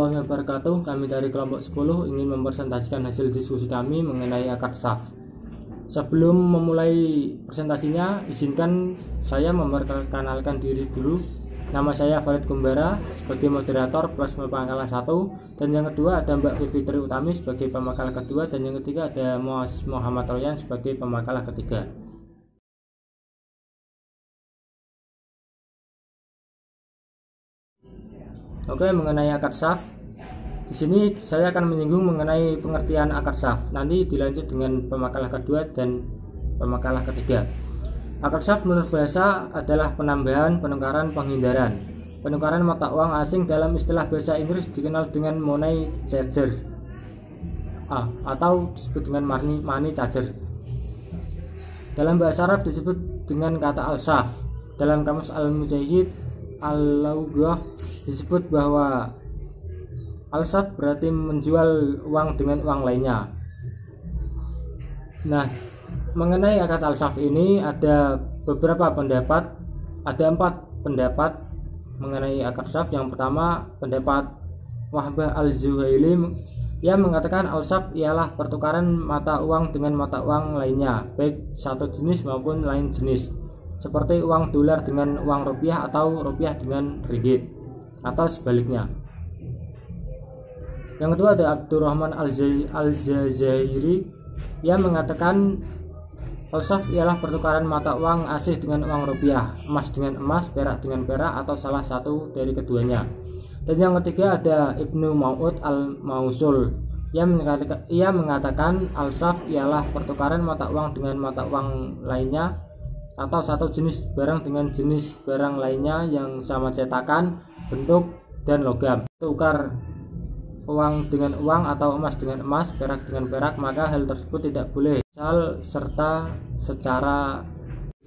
warahmatullahi wabarakatuh. Kami dari kelompok 10 ingin mempresentasikan hasil diskusi kami mengenai akad syaf. Sebelum memulai presentasinya, izinkan saya memperkenalkan diri dulu. Nama saya Farid Gumbara sebagai moderator plus pemakalan 1, dan yang kedua ada Mbak Fitri Utami sebagai pemakalan kedua, dan yang ketiga ada Mas Muhammad Royan sebagai pemakalan ketiga. Oke, mengenai akad syaf. Di sini saya akan menyinggung mengenai pengertian akad syaf. Nanti dilanjut dengan pemakalah kedua dan pemakalah ketiga. Akad syaf menurut bahasa adalah penambahan, penukaran, penghindaran. Penukaran mata uang asing dalam istilah bahasa Inggris dikenal dengan money changer atau disebut dengan money changer. Dalam bahasa Arab disebut dengan kata al-syaf. Dalam kamus Al-Mujahid Al-Lughah disebut bahwa al-syaf berarti menjual uang dengan uang lainnya. Nah, mengenai akad al-syaf ini ada beberapa pendapat, ada 4 pendapat mengenai akad syaf. Yang pertama, pendapat Wahbah al-Zuhaili yang mengatakan al-syaf ialah pertukaran mata uang dengan mata uang lainnya, baik satu jenis maupun lain jenis, seperti uang dolar dengan uang rupiah atau rupiah dengan ringgit, atau sebaliknya. Yang kedua ada Abdurrahman Al-Jazairi yang mengatakan al-syaf ialah pertukaran mata uang asing dengan uang rupiah, emas dengan emas, perak dengan perak, atau salah satu dari keduanya. Dan yang ketiga ada Ibnu Ma'ud Al-Mausul yang mengatakan al-syaf ialah pertukaran mata uang dengan mata uang lainnya, atau satu jenis barang dengan jenis barang lainnya yang sama cetakan, bentuk, dan logam. Tukar uang dengan uang atau emas dengan emas, perak dengan perak, maka hal tersebut tidak boleh asal serta secara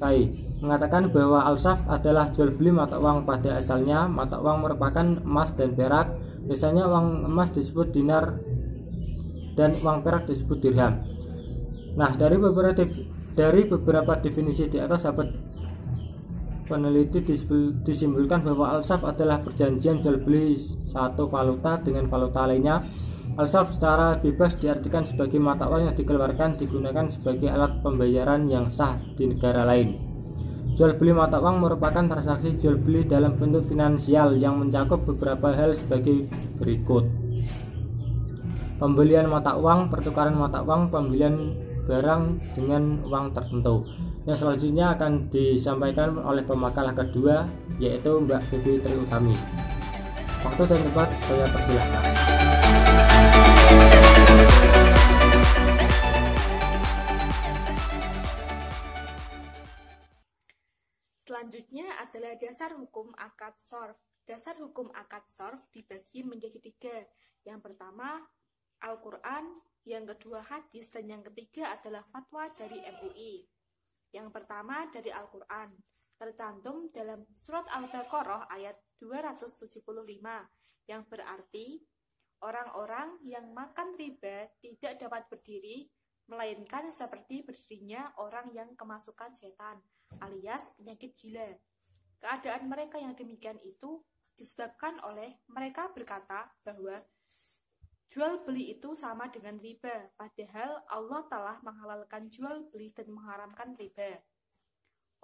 baik. Mengatakan bahwa al-syaf adalah jual beli mata uang pada asalnya. Mata uang merupakan emas dan perak. Biasanya uang emas disebut dinar dan uang perak disebut dirham. Nah, dari beberapa definisi di atas dapat peneliti disimpulkan bahwa al-syaf adalah perjanjian jual beli satu valuta dengan valuta lainnya. Al-syaf secara bebas diartikan sebagai mata uang yang digunakan sebagai alat pembayaran yang sah di negara lain. Jual beli mata uang merupakan transaksi jual beli dalam bentuk finansial yang mencakup beberapa hal sebagai berikut: pembelian mata uang, pertukaran mata uang, pembelian barang dengan uang tertentu. Yang selanjutnya akan disampaikan oleh pemakalah kedua, yaitu Mbak Fitri Utami. Waktu dan tempat saya persilahkan. Selanjutnya adalah dasar hukum akad shorf. Dasar hukum akad shorf dibagi menjadi 3. Yang pertama Al-Quran, yang kedua hadis, dan yang ketiga adalah fatwa dari MUI. Yang pertama dari Al-Quran, tercantum dalam surat Al-Baqarah ayat 275, yang berarti orang-orang yang makan riba tidak dapat berdiri, melainkan seperti berdirinya orang yang kemasukan setan, alias penyakit gila. Keadaan mereka yang demikian itu disebabkan oleh mereka berkata bahwa jual beli itu sama dengan riba, padahal Allah telah menghalalkan jual beli dan mengharamkan riba.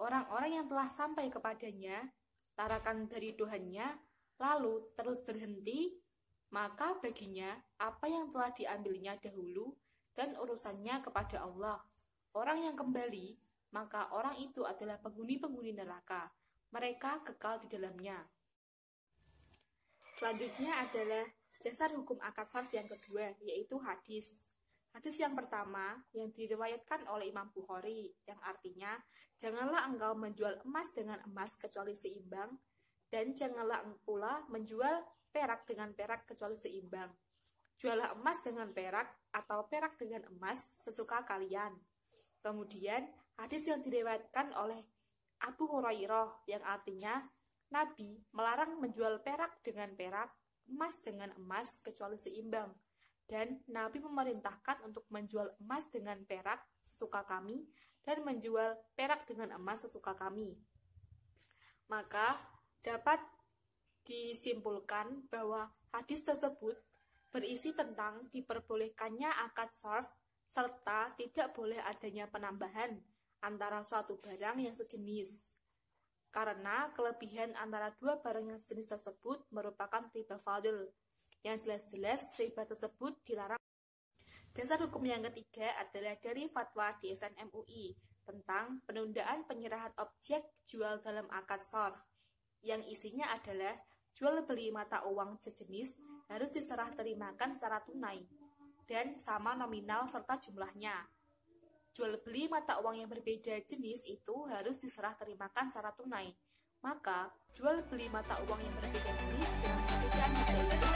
Orang-orang yang telah sampai kepadanya tarakan dari Tuhannya, lalu terus berhenti, maka baginya apa yang telah diambilnya dahulu dan urusannya kepada Allah. Orang yang kembali, maka orang itu adalah penghuni-penghuni neraka. Mereka kekal di dalamnya. Selanjutnya adalah dasar hukum akad syarf yang kedua, yaitu hadis. Hadis yang pertama yang diriwayatkan oleh Imam Bukhari, yang artinya, janganlah engkau menjual emas dengan emas kecuali seimbang, dan janganlah pula menjual perak dengan perak kecuali seimbang. Jualah emas dengan perak atau perak dengan emas sesuka kalian. Kemudian hadis yang diriwayatkan oleh Abu Hurairah, yang artinya, Nabi melarang menjual perak dengan perak, emas dengan emas kecuali seimbang, dan Nabi memerintahkan untuk menjual emas dengan perak sesuka kami dan menjual perak dengan emas sesuka kami. Maka dapat Disimpulkan bahwa hadis tersebut berisi tentang diperbolehkannya akad sorf serta tidak boleh adanya penambahan antara suatu barang yang sejenis. Karena kelebihan antara dua barang yang sejenis tersebut merupakan riba fadl, yang jelas-jelas riba tersebut dilarang. Dasar hukum yang ketiga adalah dari fatwa DSN MUI tentang penundaan penyerahan objek jual dalam akad sorf, yang isinya adalah jual beli mata uang sejenis harus diserah terimakan secara tunai dan sama nominal serta jumlahnya. Jual beli mata uang yang berbeda jenis itu harus diserah terimakan secara tunai. Maka, jual beli mata uang yang berbeda jenis dengan perbedaan harga itu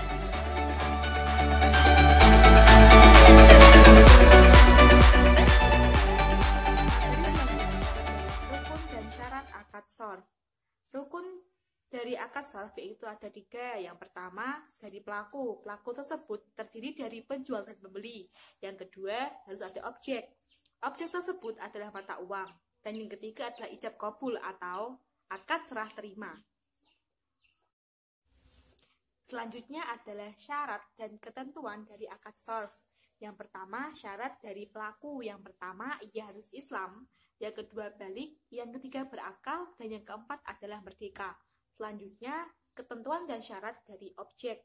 rukun dan syarat akad sorf. Rukun dari akad sorf yaitu ada 3. Yang pertama, dari pelaku. Pelaku tersebut terdiri dari penjual dan pembeli. Yang kedua, harus ada objek. Objek tersebut adalah mata uang. Dan yang ketiga adalah ijab qabul atau akad serah terima. Selanjutnya adalah syarat dan ketentuan dari akad sorf. Yang pertama, syarat dari pelaku. Yang pertama, ia harus Islam. Yang kedua, balik. Yang ketiga, berakal. Dan yang keempat adalah merdeka. Selanjutnya, ketentuan dan syarat dari objek.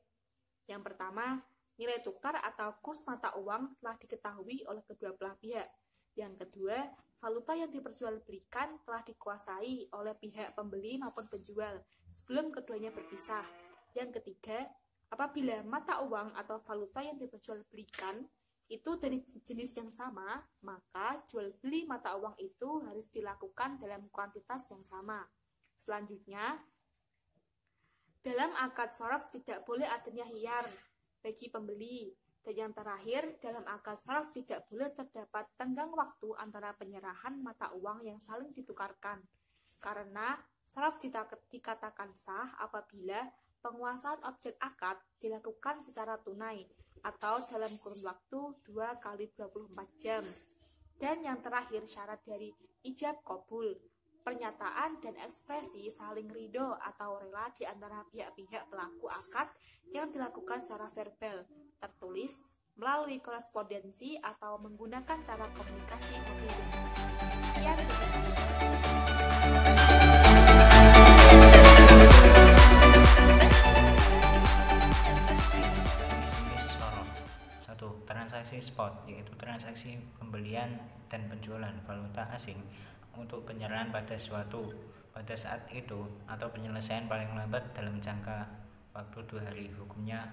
Yang pertama, nilai tukar atau kurs mata uang telah diketahui oleh kedua belah pihak. Yang kedua, valuta yang diperjualbelikan telah dikuasai oleh pihak pembeli maupun penjual sebelum keduanya berpisah. Yang ketiga, apabila mata uang atau valuta yang diperjualbelikan itu dari jenis yang sama, maka jual beli mata uang itu harus dilakukan dalam kuantitas yang sama. Selanjutnya, dalam akad sorf tidak boleh adanya khiyar bagi pembeli. Dan yang terakhir, dalam akad sorf tidak boleh terdapat tenggang waktu antara penyerahan mata uang yang saling ditukarkan. Karena sorf dikatakan sah apabila penguasaan objek akad dilakukan secara tunai atau dalam kurun waktu 2 kali 24 jam. Dan yang terakhir, syarat dari ijab qabul. Pernyataan dan ekspresi saling ridho atau rela di antara pihak-pihak pelaku akad yang dilakukan secara verbal, tertulis, melalui korespondensi atau menggunakan cara komunikasi mobil. Sekian dari saya. Jenis-jenis sorf. 1. Transaksi spot, yaitu transaksi pembelian dan penjualan valuta asing untuk penyerahan pada saat itu atau penyelesaian paling lambat dalam jangka waktu 2 hari. Hukumnya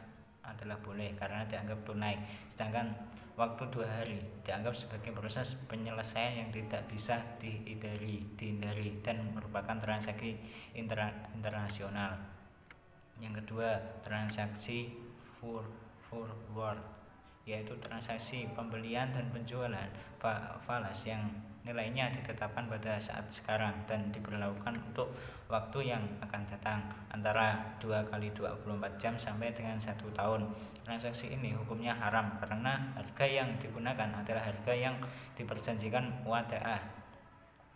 adalah boleh karena dianggap tunai, sedangkan waktu 2 hari dianggap sebagai proses penyelesaian yang tidak bisa dihindari dan merupakan transaksi internasional. Yang kedua, transaksi forward, yaitu transaksi pembelian dan penjualan falas yang nilainya ditetapkan pada saat sekarang dan diberlakukan untuk waktu yang akan datang antara 2 kali 24 jam sampai dengan 1 tahun. Transaksi ini hukumnya haram karena harga yang digunakan adalah harga yang diperjanjikan wada'ah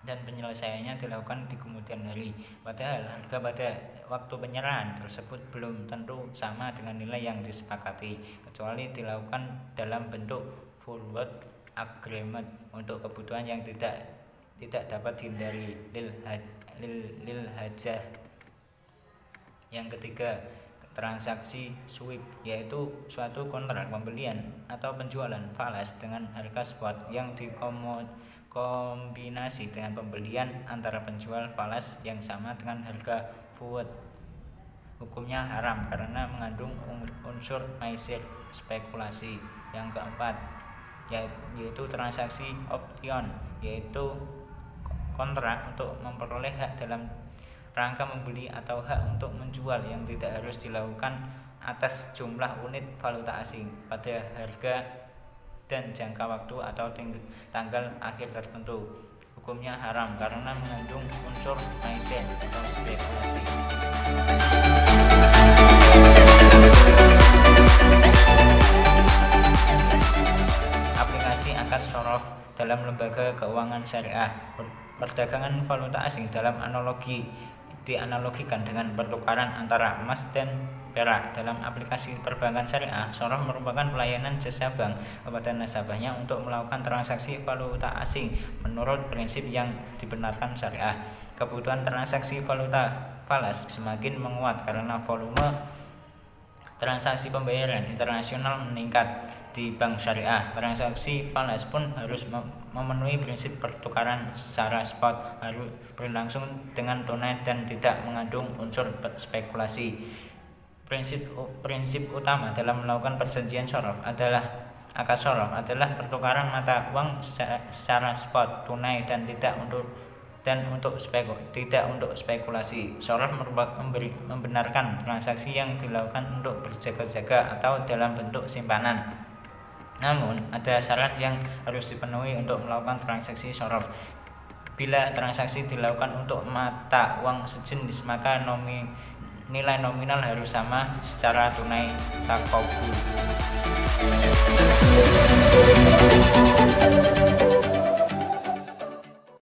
dan penyelesaiannya dilakukan di kemudian hari. Padahal harga pada waktu penyerahan tersebut belum tentu sama dengan nilai yang disepakati, kecuali dilakukan dalam bentuk forward agreement untuk kebutuhan yang tidak dapat dihindari lil hajah. Yang ketiga, transaksi swap, yaitu suatu kontrak pembelian atau penjualan falas dengan harga spot yang dikombinasi dengan pembelian antara penjual falas yang sama dengan harga forward. Hukumnya haram karena mengandung unsur maisir, spekulasi. Yang keempat, yaitu transaksi option, yaitu kontrak untuk memperoleh hak dalam rangka membeli atau hak untuk menjual yang tidak harus dilakukan atas jumlah unit valuta asing pada harga dan jangka waktu atau tanggal akhir tertentu. Hukumnya haram karena mengandung unsur maisir atau spekulasi. Aplikasi akad sorf dalam lembaga keuangan syariah. Perdagangan valuta asing dalam analogi dianalogikan dengan pertukaran antara emas dan perak. Dalam aplikasi perbankan syariah, sorof merupakan pelayanan jasa bank kepada nasabahnya untuk melakukan transaksi valuta asing menurut prinsip yang dibenarkan syariah. Kebutuhan transaksi valuta falas semakin menguat karena volume transaksi pembayaran internasional meningkat. Di bank syariah, transaksi falas pun harus memenuhi prinsip pertukaran secara spot, harus berlangsung dengan tunai dan tidak mengandung unsur spekulasi. Prinsip utama dalam melakukan perjanjian sorof adalah akad sorof adalah pertukaran mata uang secara spot, tunai dan tidak untuk spekulasi. Sorof membenarkan transaksi yang dilakukan untuk berjaga-jaga atau dalam bentuk simpanan. Namun, ada syarat yang harus dipenuhi untuk melakukan transaksi sorof. Bila transaksi dilakukan untuk mata uang sejenis, maka nilai nominal harus sama secara tunai takobul.